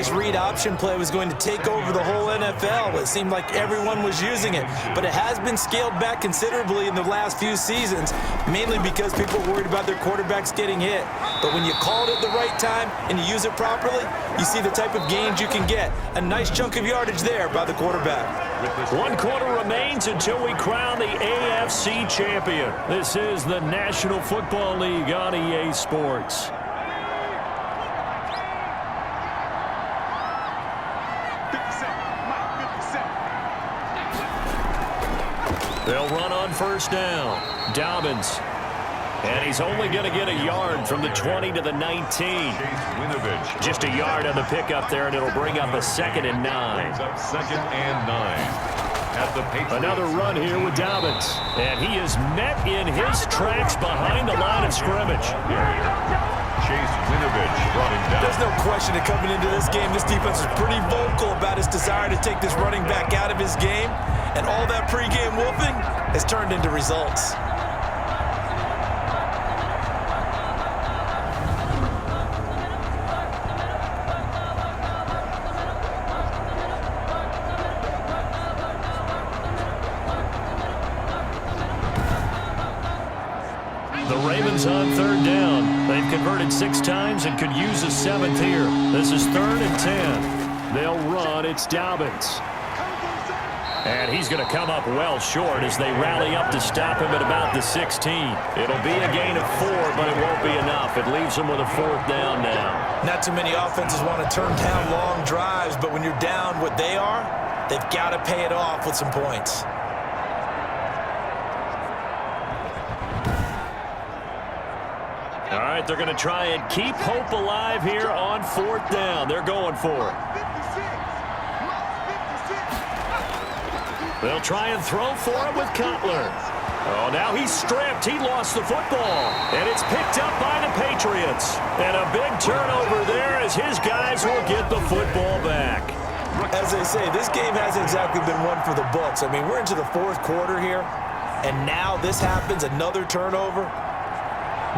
this read option play was going to take over the whole NFL. It seemed like everyone was using it, but it has been scaled back considerably in the last few seasons, mainly because people are worried about their quarterbacks getting hit. But when you call it at the right time and you use it properly, you see the type of gains you can get. A nice chunk of yardage there by the quarterback. 1 quarter remains until we crown the AFC champion. This is the National Football League on EA Sports. They'll run on first down. Dobbins. And he's only going to get a yard from the 20 to the 19. Just a yard on the pickup there, and it'll bring up a 2nd and 9. Second and 9. Another run here with Dobbins. And he is met in his tracks behind the line of scrimmage. Chase Winovich brought him down. There's no question that coming into this game, this defense is pretty vocal about his desire to take this running back out of his game. And all that pregame whooping has turned into results. The Ravens on 3rd down. They've converted 6 times and could use a 7th here. This is 3rd and 10. They'll run. It's Dobbins. And he's going to come up well short as they rally up to stop him at about the 16. It'll be a gain of 4, but it won't be enough. It leaves him with a 4th down now. Not too many offenses want to turn down long drives, but when you're down what they are, they've got to pay it off with some points. All right, they're going to try and keep hope alive here on 4th down. They're going for it. They'll try and throw for him with Cutler. Oh, now he's stripped. He lost the football. And it's picked up by the Patriots. And a big turnover there as his guys will get the football back. As they say, this game hasn't exactly been one for the books. I mean, we're into the 4th quarter here, and now this happens, another turnover.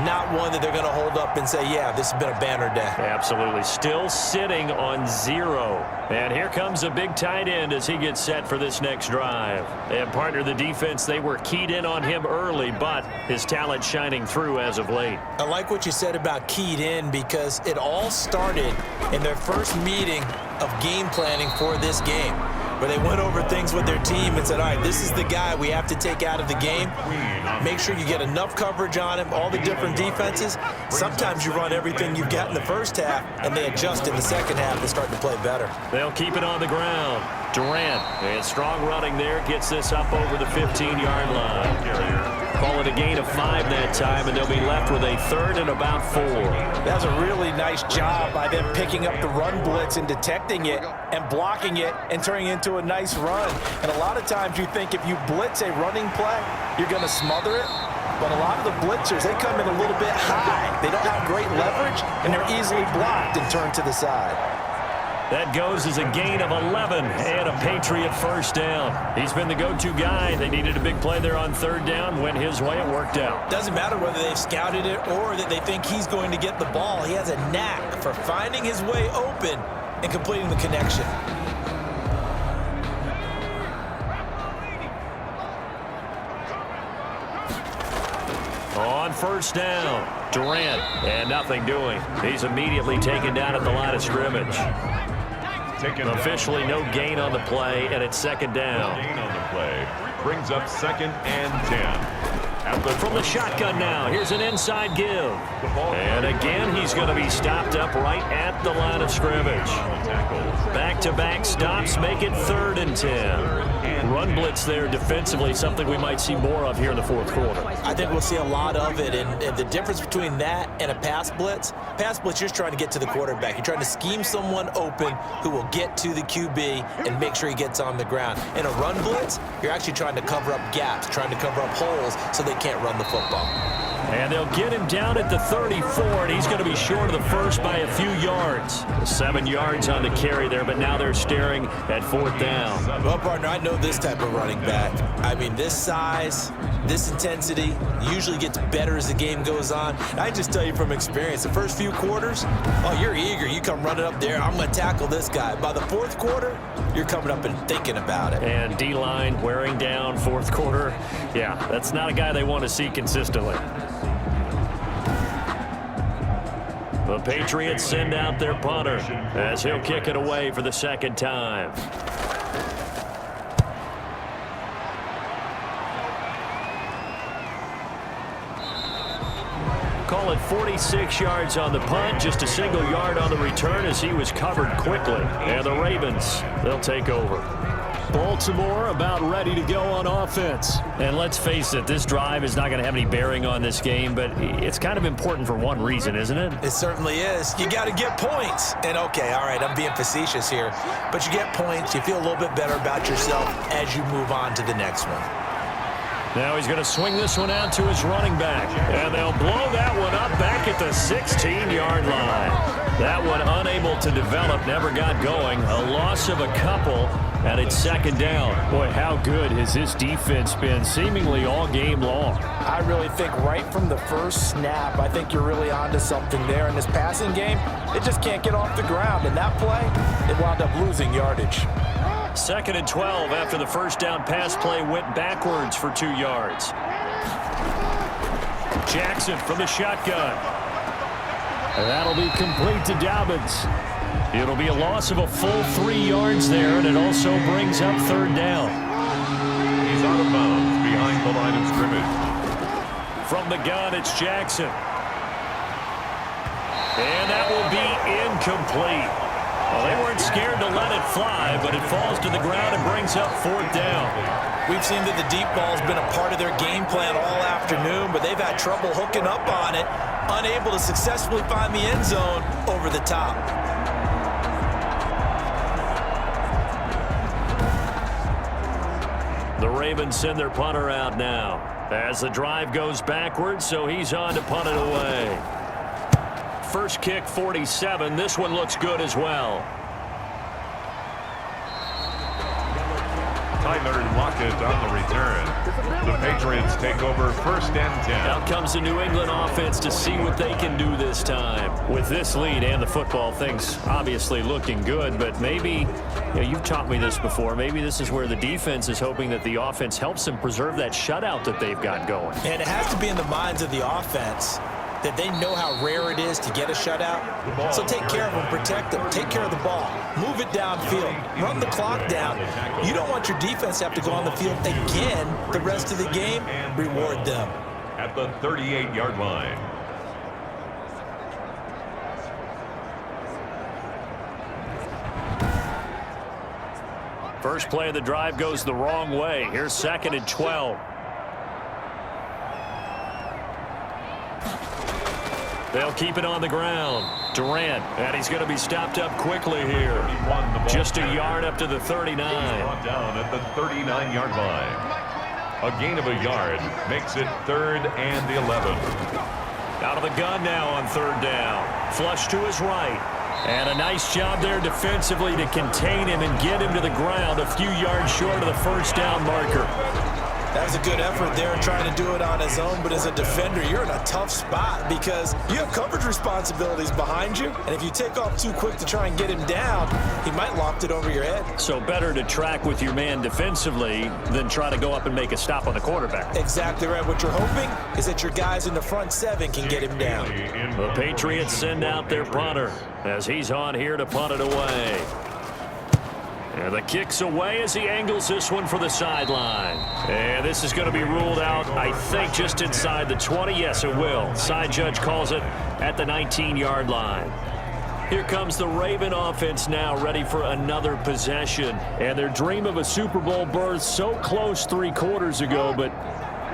Not one that they're going to hold up and say, yeah, this has been a banner day. Absolutely. Still sitting on 0. And here comes a big tight end as he gets set for this next drive. And partner, the defense, they were keyed in on him early, but his talent shining through as of late. I like what you said about keyed in because it all started in their first meeting of game planning for this game, where they went over things with their team and said, all right, this is the guy we have to take out of the game. Make sure you get enough coverage on him, all the different defenses. Sometimes you run everything you've got in the first half, and they adjust in the second half and start to play better. They'll keep it on the ground. Durant, and strong running there, gets this up over the 15-yard line. Call it a gain of 5 that time, and they'll be left with a 3rd and about 4. That's a really nice job by them picking up the run blitz and detecting it and blocking it and turning it into a nice run. And a lot of times you think if you blitz a running play, you're going to smother it. But a lot of the blitzers, they come in a little bit high. They don't have great leverage, and they're easily blocked and turned to the side. That goes as a gain of 11 and a Patriot first down. He's been the go-to guy. They needed a big play there on 3rd down. Went his way. It worked out. Doesn't matter whether they've scouted it or that they think he's going to get the ball. He has a knack for finding his way open and completing the connection. On first down, Durant, and nothing doing. He's immediately taken down at the line of scrimmage. Officially no gain on the play, and it's 2nd down. Gain on the play brings up 2nd and 10. From the shotgun now, here's an inside give. And again, he's going to be stopped up right at the line of scrimmage. Back-to-back stops make it 3rd and 10. Run blitz there defensively, something we might see more of here in the 4th quarter. I think we'll see a lot of it, and the difference between that and a pass blitz, you're just trying to get to the quarterback. You're trying to scheme someone open who will get to the QB and make sure he gets on the ground. In a run blitz, you're actually trying to cover up gaps, trying to cover up holes so they can't run the football. And they'll get him down at the 34, and he's going to be short of the first by a few yards. 7 yards on the carry there, but now they're staring at 4th down. Well, partner, I know this type of running back. I mean, this size, this intensity usually gets better as the game goes on. I just tell you from experience, the first few quarters, oh, you're eager. You come running up there, I'm going to tackle this guy. By the 4th quarter, you're coming up and thinking about it. And D-line wearing down 4th quarter. Yeah, that's not a guy they want to see consistently. The Patriots send out their punter as he'll kick it away for the 2nd time. Call it 46 yards on the punt, just a single yard on the return as he was covered quickly. And the Ravens, they'll take over. Baltimore about ready to go on offense. And let's face it, this drive is not going to have any bearing on this game, but it's kind of important for one reason, isn't it? It certainly is. You got to get points. And, okay, all right, I'm being facetious here, but you get points, you feel a little bit better about yourself as you move on to the next one. Now he's going to swing this one out to his running back. And they'll blow that one up back at the 16-yard line. That one unable to develop, never got going. A loss of a couple. And it's 2nd down. Boy, how good has this defense been seemingly all game long? I really think right from the first snap, I think you're really onto something there. In this passing game, it just can't get off the ground. And that play, it wound up losing yardage. 2nd and 12 after the first down pass play went backwards for 2 yards. Jackson from the shotgun. And that'll be complete to Dobbins. It'll be a loss of a full 3 yards there, and it also brings up 3rd down. He's out of bounds behind the line of scrimmage. From the gun, it's Jackson. And that will be incomplete. Well, they weren't scared to let it fly, but it falls to the ground and brings up 4th down. We've seen that the deep ball's been a part of their game plan all afternoon, but they've had trouble hooking up on it, unable to successfully find the end zone over the top. The Ravens send their punter out now as the drive goes backwards, so he's on to punt it away. First kick, 47. This one looks good as well. Tyler Lockett on the return. The Patriots take over 1st and 10. Out comes the New England offense to see what they can do this time. With this lead and the football, things obviously looking good, but maybe, you've taught me this before, maybe this is where the defense is hoping that the offense helps them preserve that shutout that they've got going. And it has to be in the minds of the offense that they know how rare it is to get a shutout. So take care of them, protect them, take care of the ball, move it downfield, run the clock down. You don't want your defense to have to go on the field again the rest of the game. Reward them. At the 38-yard line. First play of the drive goes the wrong way. Here's 2nd and 12. They'll keep it on the ground. Durant, and he's going to be stopped up quickly here. Just a yard up to the 39. Down at the 39-yard line. A gain of a yard makes it 3rd and 11. Out of the gun now on 3rd down. Flush to his right. And a nice job there defensively to contain him and get him to the ground a few yards short of the first down marker. That was a good effort there trying to do it on his own, but as a defender, you're in a tough spot because you have coverage responsibilities behind you, and if you take off too quick to try and get him down, he might loft it over your head. So better to track with your man defensively than try to go up and make a stop on the quarterback. Exactly right. What you're hoping is that your guys in the front 7 can get him down. The Patriots send out their punter as he's on here to punt it away. And the kick's away as he angles this one for the sideline. And this is going to be ruled out, I think, just inside the 20. Yes, it will. Side judge calls it at the 19-yard line. Here comes the Raven offense now, ready for another possession. And their dream of a Super Bowl berth so close 3 quarters ago, but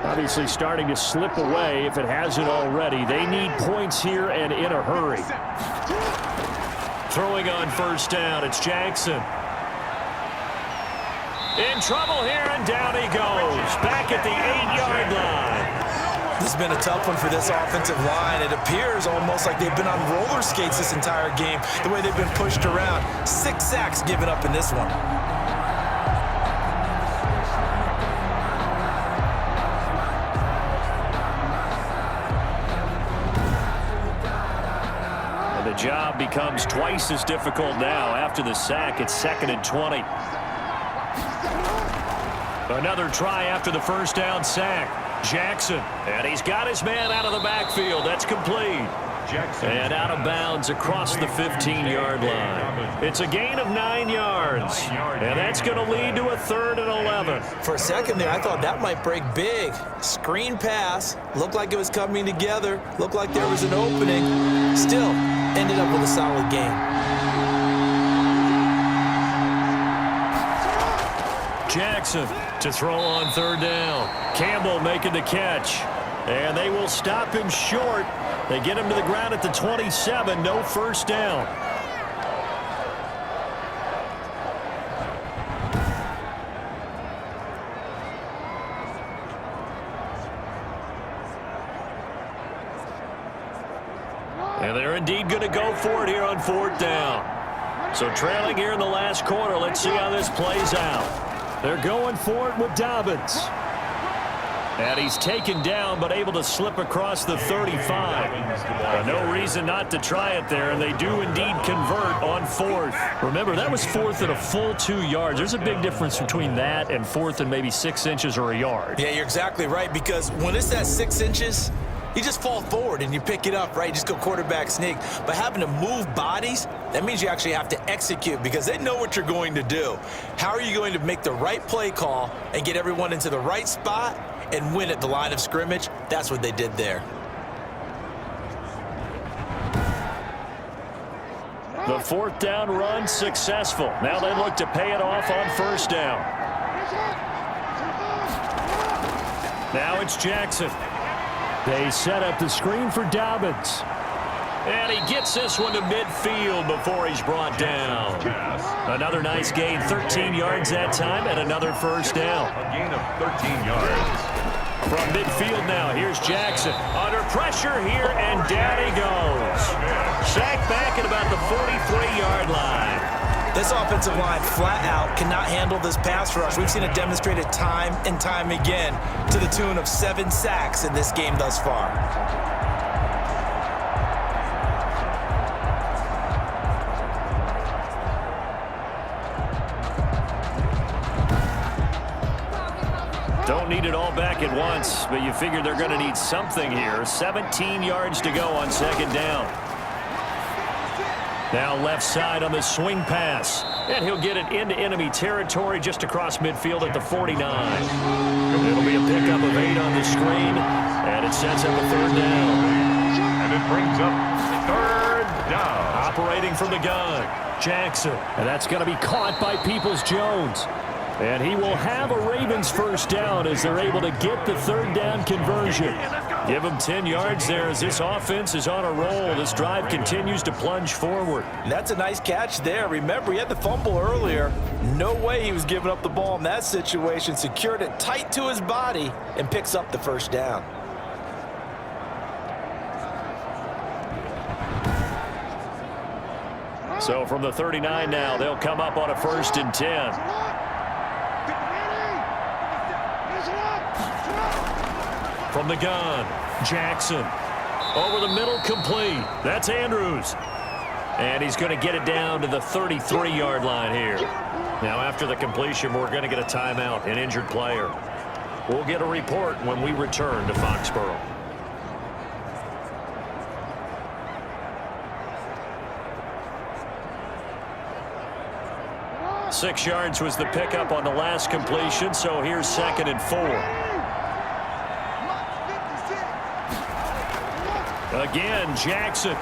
obviously starting to slip away if it hasn't already. They need points here and in a hurry. Throwing on first down, it's Jackson. In trouble here, and down he goes. Back at the 8-yard line. This has been a tough one for this offensive line. It appears almost like they've been on roller skates this entire game, the way they've been pushed around. 6 sacks given up in this one. And the job becomes twice as difficult now. After the sack, it's 2nd and 20. Another try after the first down sack. Jackson, and he's got his man out of the backfield. That's complete. Jackson. And out of bounds across the 15-yard line. It's a gain of 9 yards. And that's going to lead to a 3rd and 11. For a second there, I thought that might break big. Screen pass. Looked like it was coming together. Looked like there was an opening. Still, ended up with a solid game. Jackson to throw on 3rd down. Campbell making the catch. And they will stop him short. They get him to the ground at the 27. No first down. And they're indeed going to go for it here on 4th down. So trailing here in the last quarter. Let's see how this plays out. They're going for it with Dobbins. And he's taken down, but able to slip across the 35. No reason not to try it there, and they do indeed convert on 4th. Remember, that was 4th at a full 2 yards. There's a big difference between that and 4th and maybe 6 inches or a yard. Yeah, you're exactly right, because when it's at 6 inches, you just fall forward and you pick it up, right? You just go quarterback sneak. But having to move bodies, that means you actually have to execute because they know what you're going to do. How are you going to make the right play call and get everyone into the right spot and win at the line of scrimmage? That's what they did there. The 4th down run successful. Now they look to pay it off on 1st down. Now it's Jackson. They set up the screen for Dobbins. And he gets this one to midfield before he's brought down. Another nice gain, 13 yards that time, and another first down. A gain of 13 yards. From midfield now, here's Jackson. Under pressure here, and down he goes. Sacked back at about the 43-yard line. This offensive line flat out cannot handle this pass rush. We've seen it demonstrated time and time again to the tune of 7 sacks in this game thus far. Don't need it all back at once, but you figure they're going to need something here. 17 yards to go on 2nd down. Now left side on the swing pass. And he'll get it into enemy territory just across midfield at the 49. It'll be a pickup of 8 on the screen. And it sets up a 3rd down. And it brings up 3rd down. Operating from the gun, Jackson. And that's going to be caught by Peoples-Jones. And he will have a Ravens first down as they're able to get the 3rd down conversion. Give him 10 yards there as this offense is on a roll. This drive continues to plunge forward. That's a nice catch there. Remember, he had the fumble earlier. No way he was giving up the ball in that situation. Secured it tight to his body and picks up the first down. So from the 39 now, they'll come up on a 1st and 10. From the gun, Jackson. Over the middle, complete. That's Andrews. And he's going to get it down to the 33-yard line here. Now, after the completion, we're going to get a timeout, an injured player. We'll get a report when we return to Foxborough. Six yards was the pickup on the last completion, so here's 2nd and 4. Again, Jackson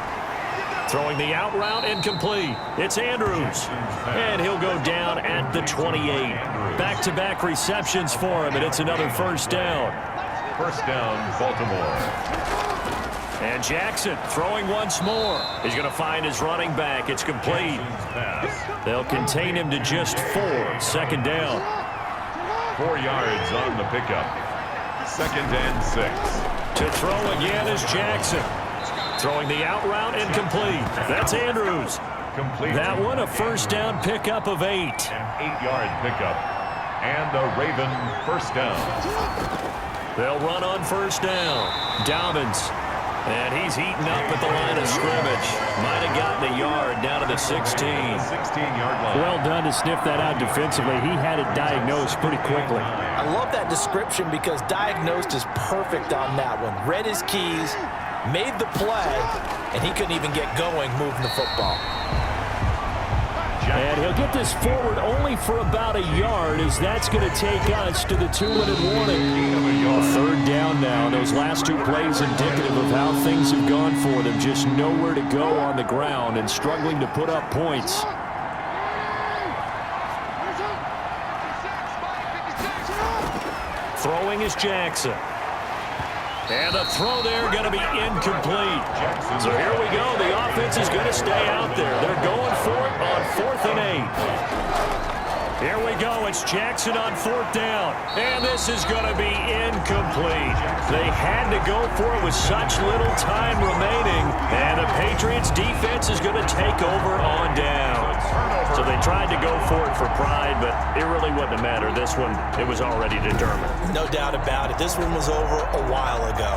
throwing the out route incomplete. It's Andrews, and he'll go down at the 28. Back-to-back receptions for him, and it's another first down. First down, Baltimore. And Jackson throwing once more. He's going to find his running back. It's complete. They'll contain him to just 4. 2nd down. 4 yards on the pickup. 2nd and 6. To throw again is Jackson. Throwing the out route incomplete. That's Andrews. Complete. That one a first down pickup of 8. An 8-yard pickup. And a Raven first down. They'll run on first down. Dobbins. And he's heating up at the line of scrimmage. Might have gotten a yard down to the 16. 16-yard line. Well done to sniff that out defensively. He had it diagnosed pretty quickly. I love that description because diagnosed is perfect on that one. Read his keys, made the play, and he couldn't even get going moving the football. And he'll get this forward only for about a yard, as that's going to take us to the 2-minute warning. Third down now. Those last two plays indicative of how things have gone for them. Just nowhere to go on the ground and struggling to put up points. Throwing is Jackson. And the throw there going to be incomplete. So here we go. The offense is going to stay out there. They're going for it on 4th and 8. Here we go. It's Jackson on 4th down. And this is going to be incomplete. They had to go for it with such little time remaining. And the Patriots defense is going to take over on down. So they tried to go for it for pride, but it really wouldn't matter. This one, it was already determined. No doubt about it. This one was over a while ago.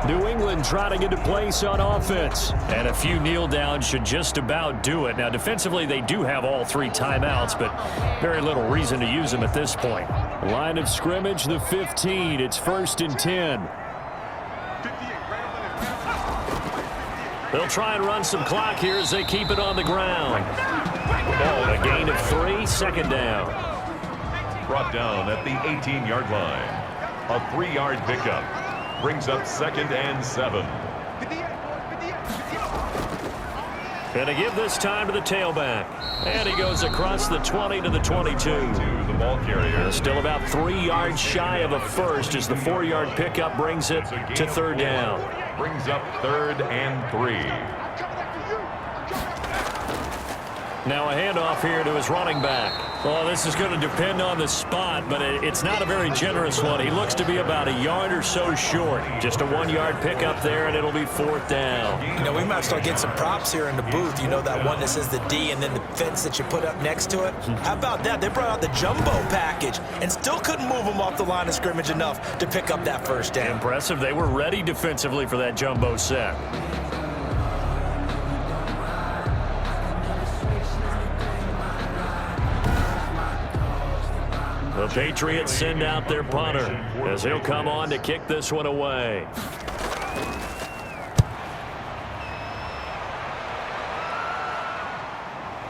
New England trying to get to place on offense. And a few kneel downs should just about do it. Now, defensively, they do have all 3 timeouts, but very little reason to use them at this point. Line of scrimmage, the 15. It's 1st and 10. They'll try and run some clock here as they keep it on the ground. Ball, a gain of 3, 2nd down. Brought down at the 18-yard line. A 3-yard pickup. Brings up 2nd and 7. And to give this time to the tailback. And he goes across the 20 to the 22. To the ball carrier. Still about 3 yards shy of a first as the 4-yard pickup brings it to 3rd down. Brings up 3rd and 3. Now a handoff here to his running back. Oh, this is going to depend on the spot, but it's not a very generous one. He looks to be about a yard or so short. Just a 1-yard pickup there, and it'll be 4th down. You know, we might start getting some props here in the booth. You know, that one that says the D and then the fence that you put up next to it? How about that? They brought out the jumbo package and still couldn't move them off the line of scrimmage enough to pick up that first down. Impressive. They were ready defensively for that jumbo set. The Patriots send out their punter as he'll come on to kick this one away.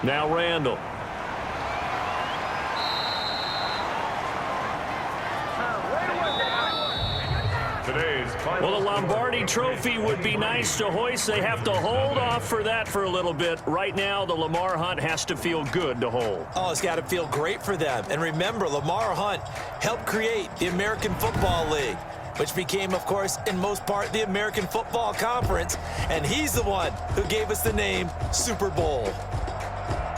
Now Randall. Well, the Lombardi Trophy would be nice to hoist. They have to hold off for that for a little bit. Right now, the Lamar Hunt has to feel good to hold. Oh, it's got to feel great for them. And remember, Lamar Hunt helped create the American Football League, which became, of course, in most part, the American Football Conference. And he's the one who gave us the name Super Bowl.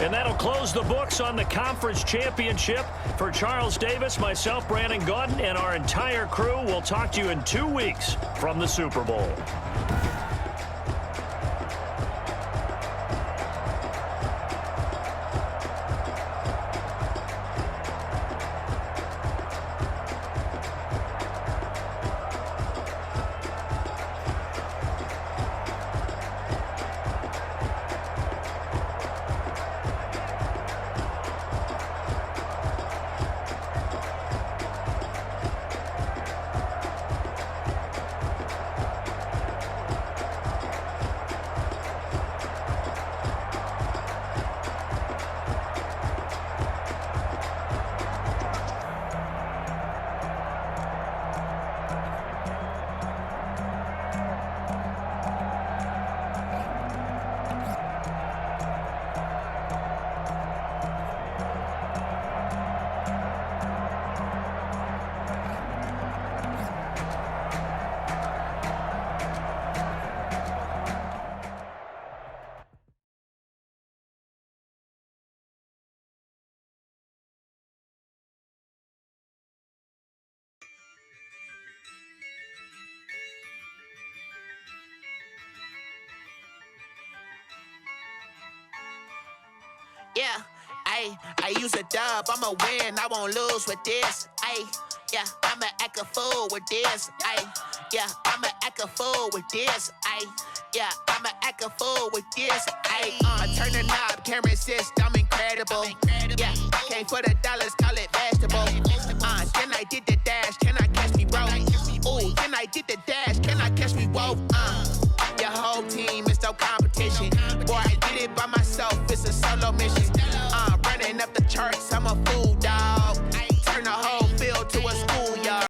And that'll close the books on the conference championship. For Charles Davis, myself, Brandon Gaudin, and our entire crew, we'll talk to you in 2 weeks from the Super Bowl. Yeah, I use a dub, I'ma win, I won't lose with this. Yeah, I'ma act a fool with this. Yeah, I'ma act a fool with this. Yeah, I'ma act a fool with this. I turn the knob, can't resist, I'm incredible. Yeah, came for the dollars, call it vegetable. Then I did the dash, can I catch me, bro? Ooh, then I did the dash, can I catch me, whoa? Your whole team is no competition. Boy, I did it by myself, it's a solo mission. Running up the charts